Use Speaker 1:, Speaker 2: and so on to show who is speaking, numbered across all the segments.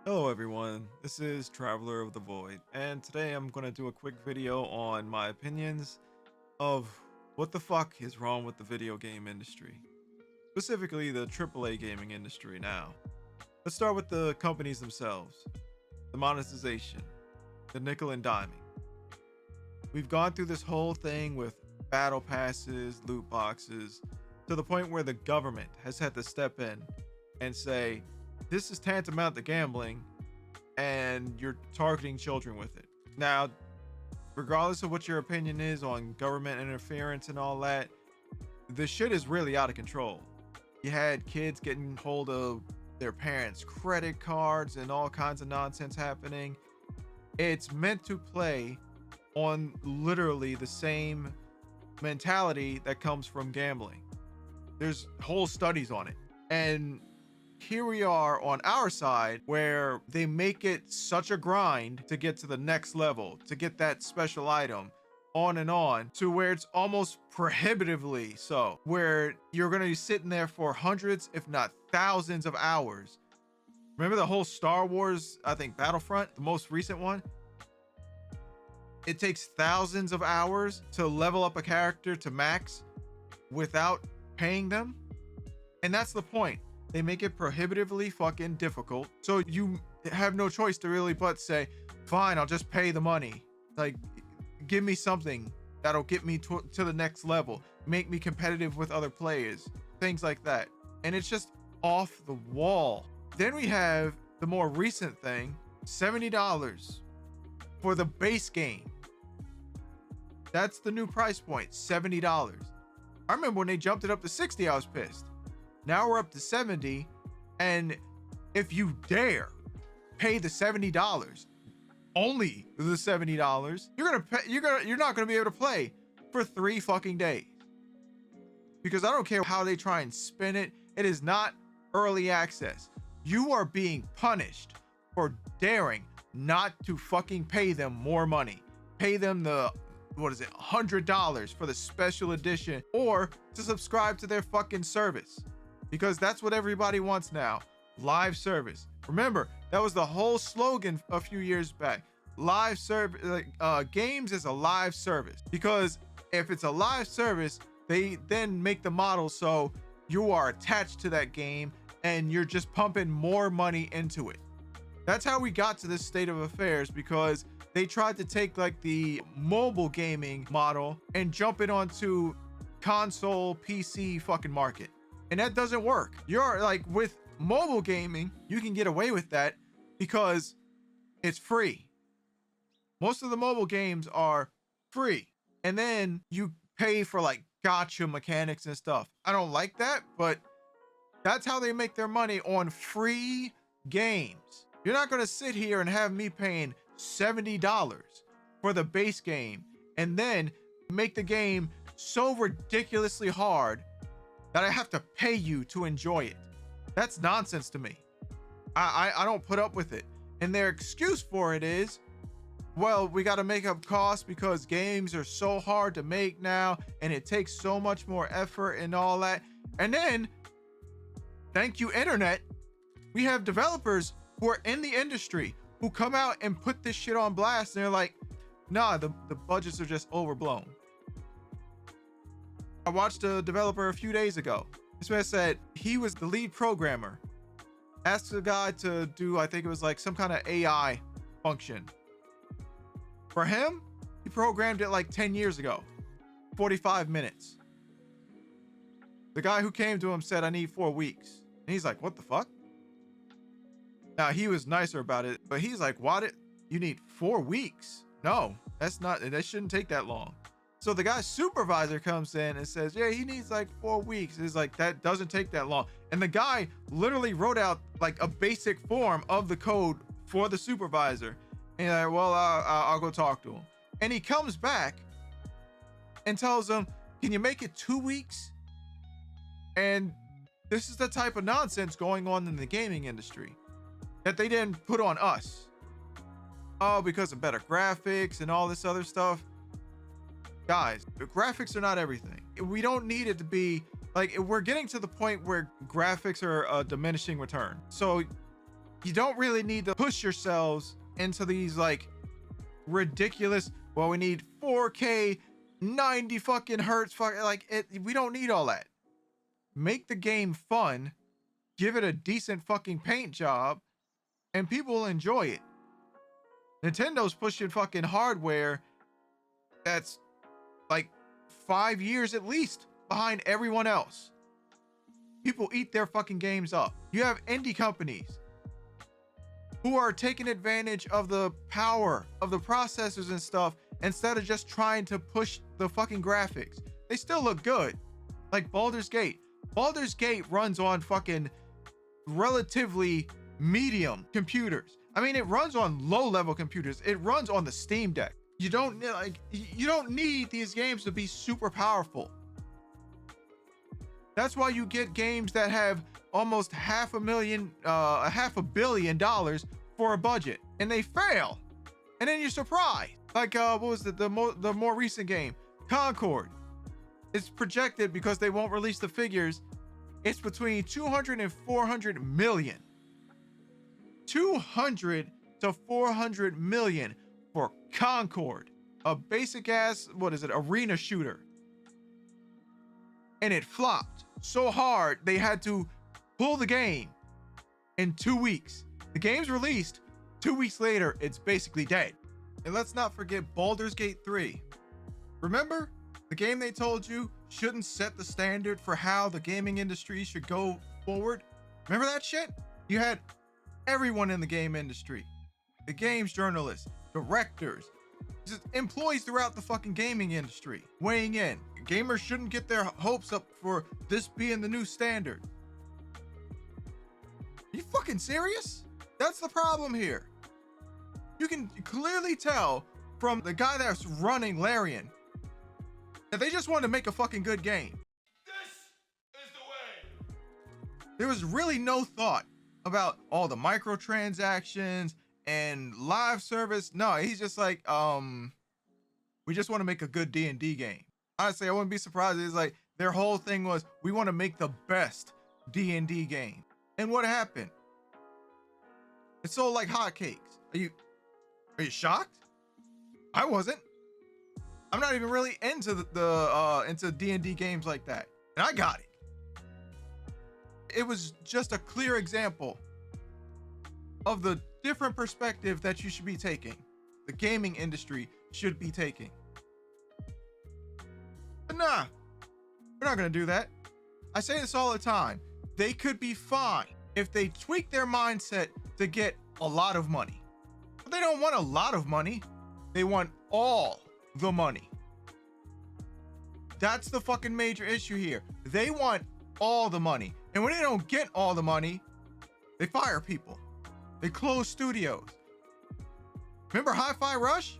Speaker 1: Hello everyone, this is Traveler of the Void, and today I'm going to do a quick video on my opinions of what the fuck is wrong with the video game industry. Specifically the AAA gaming industry now. Let's start with the companies themselves. The monetization. The nickel and diming. We've gone through this whole thing with battle passes, loot boxes, to the point where the government has had to step in and say, this is tantamount to gambling and you're targeting children with it. Now, regardless of what your opinion is on government interference and all that, the shit is really out of control. You had kids getting hold of their parents' credit cards and all kinds of nonsense happening. It's meant to play on literally the same mentality that comes from gambling. There's whole studies on it. And here we are on our side where they make it such a grind to get to the next level, to get that special item, on, to where it's almost prohibitively so, where you're going to be sitting there for hundreds, if not thousands of hours. Remember the whole Star Wars, I think Battlefront, the most recent one? It takes thousands of hours to level up a character to max without paying them. And that's the point. They make it prohibitively fucking difficult. So you have no choice to really but say, fine, I'll just pay the money. Like, give me something that'll get me to the next level. Make me competitive with other players. Things like that. And it's just off the wall. Then we have the more recent thing, $70 for the base game. That's the new price point, $70. I remember when they jumped it up to 60, I was pissed. Now we're up to 70, and if you dare pay the $70, only the $70, you're not gonna be able to play for 3 fucking days. Because I don't care how they try and spin it, it is not early access. You are being punished for daring not to fucking pay them more money. Pay them the $100 for the special edition, or to subscribe to their fucking service. Because that's what everybody wants now. Live service. Remember, that was the whole slogan a few years back. Live service, games is a live service. Because if it's a live service, they then make the model so you are attached to that game and you're just pumping more money into it. That's how we got to this state of affairs, because they tried to take like the mobile gaming model and jump it onto console PC fucking market. And that doesn't work. You're like, with mobile gaming, you can get away with that because it's free. Most of the mobile games are free. And then you pay for like gotcha mechanics and stuff. I don't like that, but that's how they make their money, on free games. You're not going to sit here and have me paying $70 for the base game and then make the game so ridiculously hard that I have to pay you to enjoy it. That's nonsense to me. I don't put up with it. And their excuse for it is, well, we got to make up costs because games are so hard to make now and it takes so much more effort and all that. And then, thank you, internet, we have developers who are in the industry who come out and put this shit on blast, and they're like, nah, the budgets are just overblown. I watched a developer a few days ago. This man said he was the lead programmer. Asked the guy to do, I think it was like some kind of AI function. For him, he programmed it like 10 years ago, 45 minutes. The guy who came to him said, I need 4 weeks. And he's like, what the fuck? Now, he was nicer about it, but he's like, what? You need 4 weeks? No, that shouldn't take that long. So the guy's supervisor comes in and says, yeah, he needs like 4 weeks. He's like, that doesn't take that long. And the guy literally wrote out like a basic form of the code for the supervisor. And he's like, well, I'll go talk to him. And he comes back and tells him, can you make it 2 weeks? And this is the type of nonsense going on in the gaming industry that they didn't put on us. Oh, because of better graphics and all this other stuff. Guys, the graphics are not everything. We don't need it to be like, we're getting to the point where graphics are a diminishing return. So You don't really need to push yourselves into these like ridiculous, well, we need 4K 90 fucking hertz like it. We don't need all that. Make the game fun, give it a decent fucking paint job, and people will enjoy it. Nintendo's pushing fucking hardware that's like 5 years at least behind everyone else. People eat their fucking games up. You have indie companies who are taking advantage of the power of the processors and stuff instead of just trying to push the fucking graphics. They still look good. Like Baldur's Gate. Baldur's Gate runs on fucking relatively medium computers. I mean, it runs on low-level computers. It runs on the Steam Deck. You don't need these games to be super powerful. That's why you get games that have almost $500 million for a budget, and they fail, and then you're surprised. Like what was the more recent game, Concord? It's projected, because they won't release the figures, it's between 200 and 400 million. 200 to 400 million for Concord, a basic ass, what is it, arena shooter. And it flopped so hard they had to pull the game in 2 weeks. The game's released, 2 weeks later, it's basically dead. And let's not forget Baldur's Gate 3. Remember? The game they told you shouldn't set the standard for how the gaming industry should go forward. Remember that shit? You had everyone in the game industry. The games journalists, directors, just employees throughout the fucking gaming industry weighing in. Gamers shouldn't get their hopes up for this being the new standard. Are you fucking serious? That's the problem here. You can clearly tell from the guy that's running Larian that they just wanted to make a fucking good game. This is the way. There was really no thought about all the microtransactions and live service. No, he's just like, we just want to make a good D&D game. Honestly, I wouldn't be surprised. It's like their whole thing was, we want to make the best D&D game. And what happened? It sold like hotcakes. Are you shocked? I wasn't. I'm not even really into into D&D games like that, and I got it. It was just a clear example of the different perspective that you should be taking. The gaming industry should be taking. But nah, we're not gonna do that. I say this all the time. They could be fine if they tweak their mindset to get a lot of money. But they don't want a lot of money. They want all the money. That's the fucking major issue here. They want all the money. And when they don't get all the money, they fire people. They close studios. Remember Hi-Fi Rush?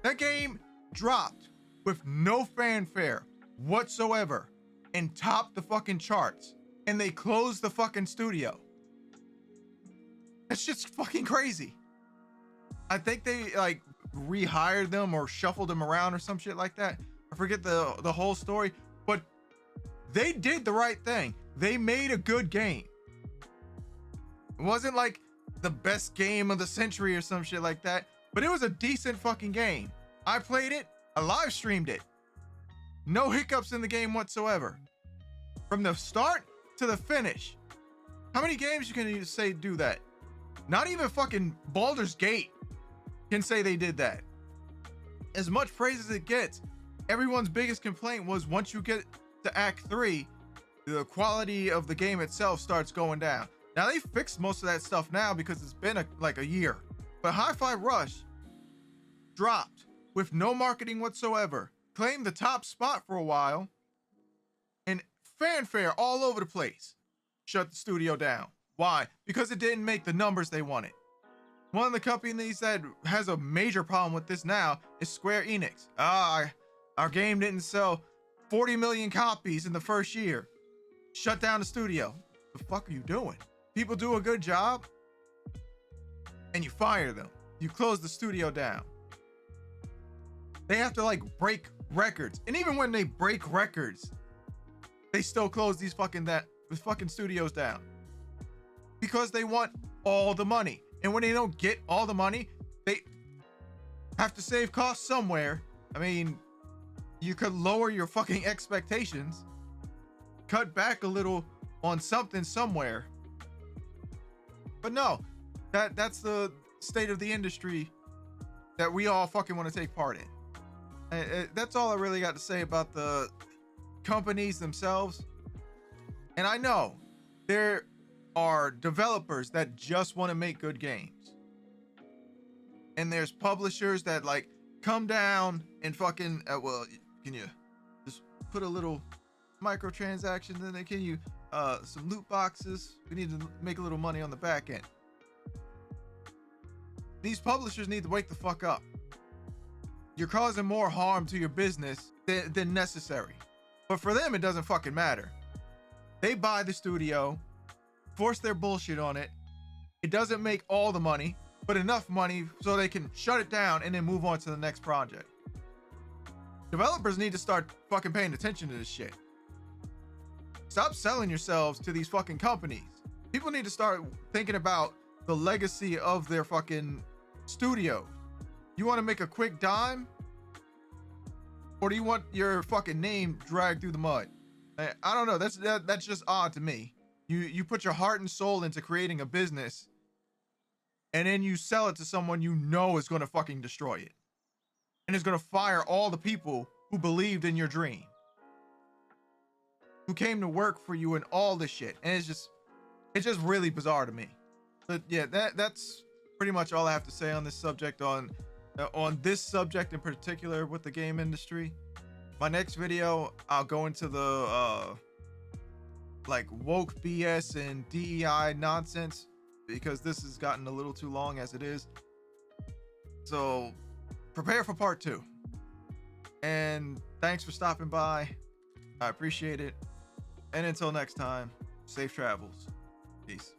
Speaker 1: That game dropped with no fanfare whatsoever and topped the fucking charts. And they closed the fucking studio. That's just fucking crazy. I think they like rehired them or shuffled them around or some shit like that. I forget the whole story, but they did the right thing. They made a good game. It wasn't like the best game of the century or some shit like that, but it was a decent fucking game. I played it, I live streamed it. No hiccups in the game whatsoever. From the start to the finish. How many games you can say do that? Not even fucking Baldur's Gate can say they did that. As much praise as it gets, everyone's biggest complaint was once you get to Act 3, the quality of the game itself starts going down. Now they fixed most of that stuff now because it's been like a year. But Hi-Fi Rush dropped with no marketing whatsoever, claimed the top spot for a while, and fanfare all over the place. Shut the studio down. Why? Because it didn't make the numbers they wanted. One of the companies that has a major problem with this now is Square Enix. Our game didn't sell 40 million copies in the first year. Shut down the studio. The fuck are you doing? People do a good job and you fire them. You close the studio down. They have to like break records. And even when they break records, they still close these fucking studios down. Because they want all the money. And when they don't get all the money, they have to save costs somewhere. I mean, you could lower your fucking expectations, cut back a little on something somewhere. But no, that's the state of the industry that we all fucking want to take part in. That's all I really got to say about the companies themselves. And I know there are developers that just want to make good games, and there's publishers that like come down and fucking well, can you just put a little microtransactions in there? Can you some loot boxes? We need to make a little money on the back end. These publishers need to wake the fuck up. You're causing more harm to your business than necessary. But for them, it doesn't fucking matter. They buy the studio, force their bullshit on it. It doesn't make all the money, but enough money so they can shut it down and then move on to the next project. Developers need to start fucking paying attention to this shit. Stop selling yourselves to these fucking companies. People need to start thinking about the legacy of their fucking studio. You want to make a quick dime? Or do you want your fucking name dragged through the mud? I don't know. That's just odd to me. You put your heart and soul into creating a business, and then you sell it to someone you know is going to fucking destroy it, and is going to fire all the people who believed in your dream, who came to work for you and all this shit. And it's just really bizarre to me. But yeah, that's pretty much all I have to say on this subject, on this subject in particular with the game industry. My next video, I'll go into the like woke BS and DEI nonsense, because this has gotten a little too long as it is. So prepare for part 2. And thanks for stopping by. I appreciate it. And until next time, safe travels. Peace.